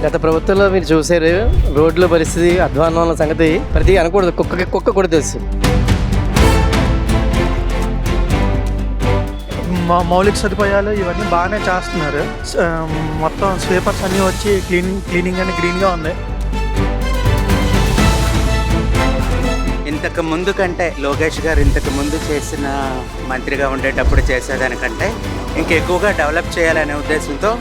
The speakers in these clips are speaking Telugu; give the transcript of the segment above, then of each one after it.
గత ప్రభుత్వంలో మీరు చూసారు, రోడ్ల పరిస్థితి అధ్వానం ఉన్న సంగతి ప్రతి అనకూడదు, కుక్క కూడా తెలుసు. మౌలిక సదుపాయాలు ఇవన్నీ బాగానే చేస్తున్నారు. మొత్తం స్వీపర్స్ అన్నీ వచ్చి క్లీనింగ్ అని గ్రీన్గా ఉంది. ఇంతకు ముందు కంటే లోకేష్ గారు ఇంతకు ముందు చేసిన మంత్రిగా ఉండేటప్పుడు చేసేదానికంటే ఇంకెక్కువగా డెవలప్ చేయాలనే ఉద్దేశంతో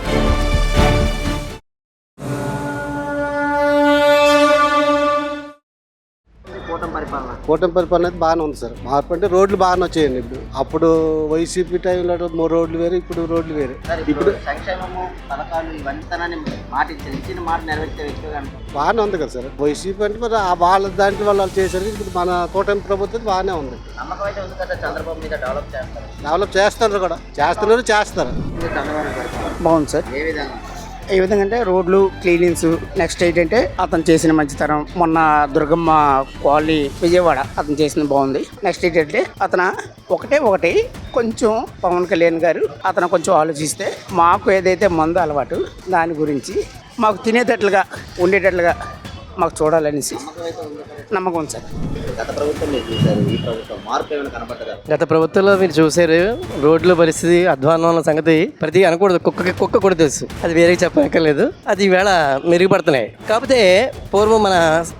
కూటమి పరిపాలన అయితే బాగానే ఉంది సార్. మార్పు అంటే రోడ్లు బాగానే వచ్చాయండి. ఇప్పుడు అప్పుడు వైసీపీ టైంలో రోడ్లు వేరు, ఇప్పుడు రోడ్లు వేరు. ఇప్పుడు సంక్షేమము పథకాలు ఇవన్నీ మాట ఇచ్చిన మాట నెరవేర్చే వ్యక్తిగా బాగానే ఉంది కదా సార్. వైసీపీ అంటే మరి వాళ్ళ దాంట్లో వాళ్ళు చేశారు. ఇప్పుడు మన కూటమి ప్రభుత్వం బాగానే ఉంది. నమ్మకం అయితే ఉంది కదా చంద్రబాబు మీద డెవలప్ చేస్తున్నారు కూడా, చేస్తారు. బాగుంది సార్. ఏ విధంగా? ఏ విధంగా అంటే రోడ్లు క్లీనింగ్స్, నెక్స్ట్ ఏంటంటే అతను చేసిన మంచితనం. మొన్న దుర్గమ్మ కాలనీ విజయవాడ అతను చేసిన బాగుంది. నెక్స్ట్ ఏంటంటే అతను ఒకటి కొంచెం పవన్ కళ్యాణ్ గారు అతను కొంచెం ఆలోచిస్తే మాకు ఏదైతే మందు అలవాటు దాని గురించి మాకు తినేటట్లుగా ఉండేటట్లుగా మాకు చూడాలనేసి నమ్మకం ఉంది సార్. గత ప్రభుత్వం మీరు చూశారు, ఈ ప్రభుత్వం మార్పు ఏమైనా కనబడ్డదా? గత ప్రభుత్వంలో మీరు చూసారు, రోడ్ల పరిస్థితి అధ్వానం ఉన్న సంగతి ప్రతి అనకూడదు, కుక్క కూడా తెలుసు. అది వేరే చెప్పక్కర్లేదు. అది ఈవేళ మెరుగుపడుతున్నాయి. కాకపోతే పూర్వం మన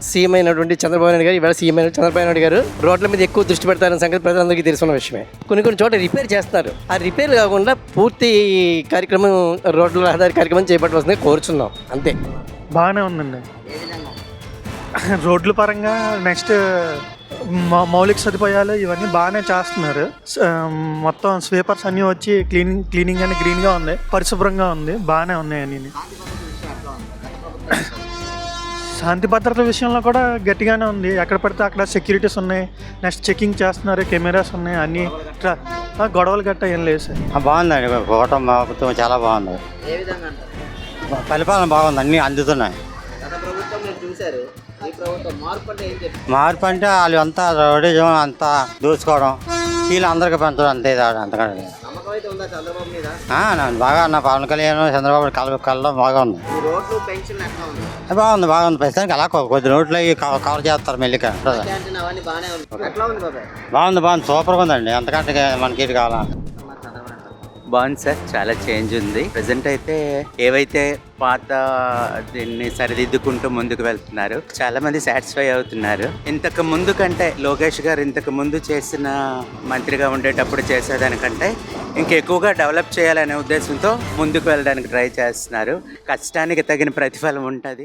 సీఎం అయినటువంటి చంద్రబాబు నాయుడు గారు, ఈవేళ సీఎం అయిన చంద్రబాబు నాయుడు గారు రోడ్ల మీద ఎక్కువ దృష్టి పెడతారన్న సంగతి ప్రజలందరికీ తెలుసున్న విషయమే. కొన్ని చోట్ల రిపేర్ చేస్తున్నారు. ఆ రిపేర్ కాకుండా పూర్తి కార్యక్రమం, రోడ్ల రహదారి కార్యక్రమం చేపట్టవలసింది కోరుచున్నాం. అంతే. బాగానే ఉందండి ఏ విధంగా? రోడ్ల పరంగా. నెక్స్ట్ మౌలిక సదుపాయాలు ఇవన్నీ బాగానే చేస్తున్నారు. మొత్తం స్వీపర్స్ అన్నీ వచ్చి క్లీనింగ్ అని గ్రీన్గా ఉంది, పరిశుభ్రంగా ఉంది, బాగానే ఉన్నాయి అన్నీ. శాంతి భద్రతల విషయంలో కూడా గట్టిగానే ఉంది. ఎక్కడ పడితే అక్కడ సెక్యూరిటీస్ ఉన్నాయి. నెక్స్ట్ చెకింగ్ చేస్తున్నారు, కెమెరాస్ ఉన్నాయి, అన్నీ గొడవలు గట్ట ఏం లేదు సార్. బాగుందండి. ప్రభుత్వం చాలా బాగుంది. ఏ విధంగా అంటారు? పరిపాలన బాగుంది, అన్నీ అందుతున్నాయి. గత ప్రభుత్వం మీరు చూశారు, ఈ ప్రభుత్వం మార్పు అంటే ఏం చెప్తారు? మార్పు అంటే వాళ్ళు అంతా రౌడీజం అంతా దోచుకోవడం, వీళ్ళు అందరికీ పెంచడం అంతే. అంతకంటే నమ్మకం అయితే ఉందా చంద్రబాబు మీద? బాగా నా పవన్ కళ్యాణ్ చంద్రబాబు కలడం బాగా ఉంది. ఈ రోడ్లు పెన్షన్ ఎట్లా ఉంది? బాగుంది. ప్రస్తుతానికి అలా కొద్ది రోడ్లు కవర్ చేస్తారు మెల్లిక. క్యాంటీన్ అవన్నీ బాగానే ఉంది. ఎట్లా ఉంది బాబాయ్? బాగుంది. సూపర్గా ఉందండి. అంతకంటే మనకి ఇది కావాలా? బాగుంది సార్. చాలా చేంజ్ ఉంది. ప్రజెంట్ అయితే ఏవైతే పాత దీన్ని సరిదిద్దుకుంటూ ముందుకు వెళ్తున్నారు, చాలా మంది సాటిస్ఫై అవుతున్నారు. ఇంతకు ముందు కంటే లోకేష్ గారు ఇంతకు ముందు చేసిన మంత్రిగా ఉండేటప్పుడు చేసేదానికంటే ఇంకెక్కువగా డెవలప్ చేయాలనే ఉద్దేశంతో ముందుకు వెళ్ళడానికి ట్రై చేస్తున్నారు. కష్టానికి తగిన ప్రతిఫలం ఉంటుంది.